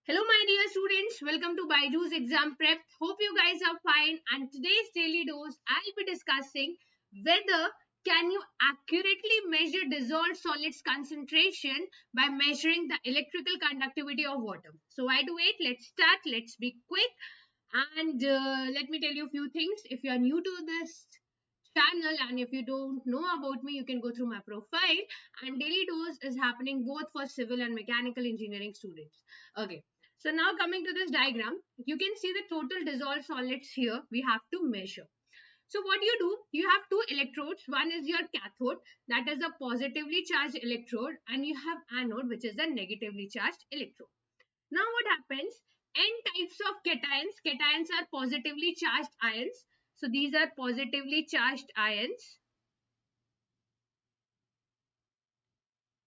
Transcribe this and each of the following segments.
Hello my dear students, welcome to Byju's exam prep. Hope you guys are fine, and today's daily dose I'll be discussing whether can you accurately measure dissolved solids concentration by measuring the electrical conductivity of water. So why do wait? Let's start. Let's be quick and let me tell you a few things. If you are new to this channel and if you don't know about me, you can go through my profile, and daily dose is happening both for civil and mechanical engineering students. Okay, so now coming to this diagram, you can see the total dissolved solids here we have to measure. So what you do, you have two electrodes. One is your cathode, that is a positively charged electrode, and you have anode, which is a negatively charged electrode. Now what happens? N types of cations. Cations are positively charged ions. So these are positively charged ions,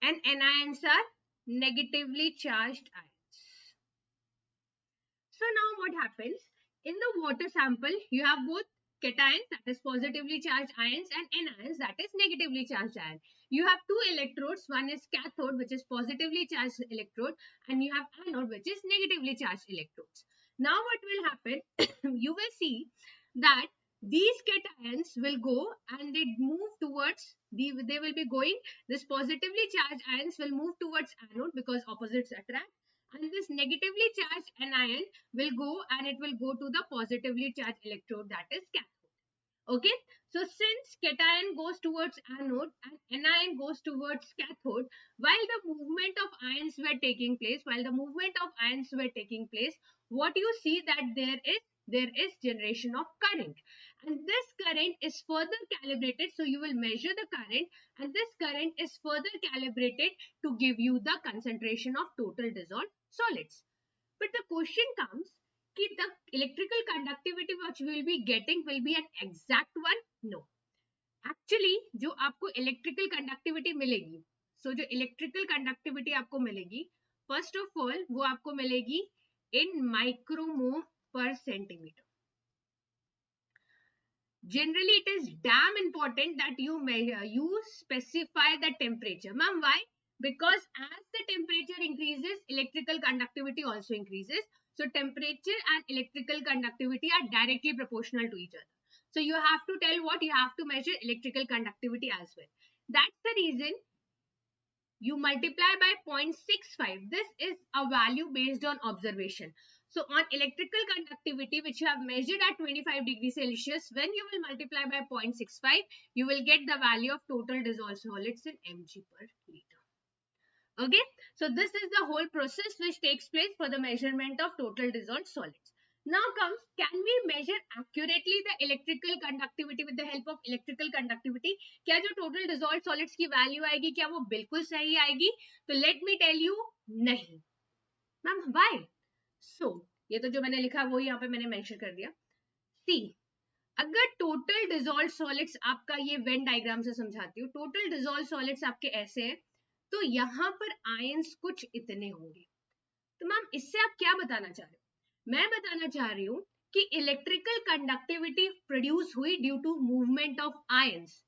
and anions are negatively charged ions. So now what happens? In the water sample, you have both cations, that is positively charged ions, and anions, that is negatively charged ion. You have two electrodes. One is cathode, which is positively charged electrode, and you have anode, which is negatively charged electrodes. Now what will happen? You will see that these cations will go and they move towards they will be going, this positively charged ions will move towards anode because opposites attract, and this negatively charged anion will go and it will go to the positively charged electrode, that is cathode. Okay, so since cation goes towards anode and anion goes towards cathode, while the movement of ions were taking place, what you see that there is generation of current, and this current is further calibrated. So you will measure the current, and this current is further calibrated to give you the concentration of total dissolved solids. But the question comes कि the electrical conductivity which we will be getting will be an exact one? No. Actually जो आपको electrical conductivity मिलेगी, so जो electrical conductivity आपको मिलेगी, first of all वो आपको मिलेगी in micromole per centimeter. Generally it is damn important that you specify the temperature. Ma'am, why? Because as the temperature increases, electrical conductivity also increases. So temperature and electrical conductivity are directly proportional to each other. So you have to tell what you have to measure electrical conductivity as well. That's the reason you multiply by 0.65. This is a value based on observation. So on electrical conductivity, which you have measured at 25 degrees Celsius, when you will multiply by 0.65, you will get the value of total dissolved solids in mg per liter. Okay, so this is the whole process which takes place for the measurement of total dissolved solids. Now comes, can we measure accurately the electrical conductivity with the help of electrical conductivity? क्या जो total dissolved solids की value आएगी, क्या वो बिल्कुल सही आएगी? तो let me tell you, नहीं. Ma'am, why? So ये तो जो मैंने लिखा वो यहाँ पे मैंने मेंशन कर दिया. See, अगर total dissolved solids आपका ये Venn diagram से समझाती हूँ, total dissolved solids आपके ऐसे हैं, तो यहाँ पर आयंस कुछ इतने होंगे. तो मैम इससे आप क्या बताना चाह रहे हो? मैं बताना चाह रही हूँ कि इलेक्ट्रिकल कंडक्टिविटी प्रोड्यूस हुई due to movement of ions.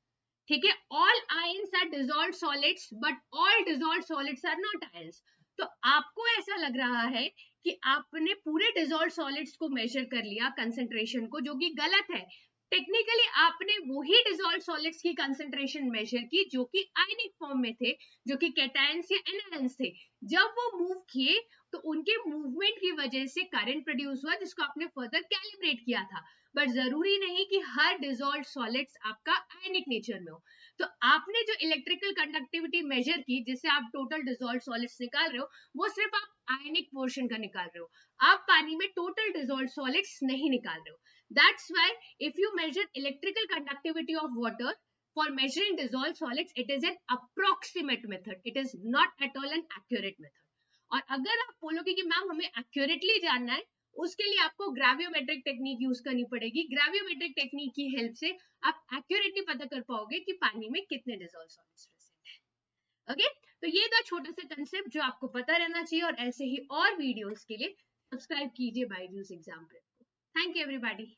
ठीक है, all ions are dissolved solids but all dissolved solids are not ions. तो आपको ऐसा लग रहा है कि आपने पूरे डिसॉल्व्ड सॉलिड्स को मेजर कर लिया कंसंट्रेशन को, जो कि गलत है. टेक्निकली आपने वही डिसॉल्व्ड सॉलिड्स की कंसंट्रेशन मेजर की जो कि आयनिक फॉर्म में थे, जो कि कैटायंस या एनायंस थे. जब वो मूव किए तो उनके मूवमेंट की वजह से करंट प्रोड्यूस हुआ, जिसको आपने फर्दर कैलिब्रेट किया था. बट जरूरी नहीं कि हर डिसॉल्व्ड सॉलिड्स आपका आयनिक नेचर में हो. तो आपने जो इलेक्ट्रिकल कंडक्टिविटी मेजर की, जिससे आप टोटल डिसॉल्व्ड सॉलिड्स निकाल रहे हो, वो सिर्फ आप आयनिक पोर्शन का निकाल रहे हो. आप पानी में टोटल डिसॉल्व्ड सॉलिड्स नहीं निकाल रहे हो. That's why if you measure electrical conductivity of water for measuring dissolved solids, it is an approximate method. It is not at all an accurate method. और अगर आप बोलोगे कि मैम हमें एक्यूरेटली जानना है, उसके लिए आपको ग्रेवियोमेट्रिक टेक्निक यूज करनी पड़ेगी. ग्रेवियोमेट्रिक टेक्निक की हेल्प से आप एक्यूरेटली पता कर पाओगे कि पानी में कितने डिसॉल्व सॉलिड्स प्रेजेंट है. ओके, तो ये था छोटा सा कंसेप्ट जो आपको पता रहना चाहिए, और ऐसे ही और वीडियोस के लिए सब्सक्राइब कीजिए बायजूस एग्जाम प्रेप को. Thank you everybody.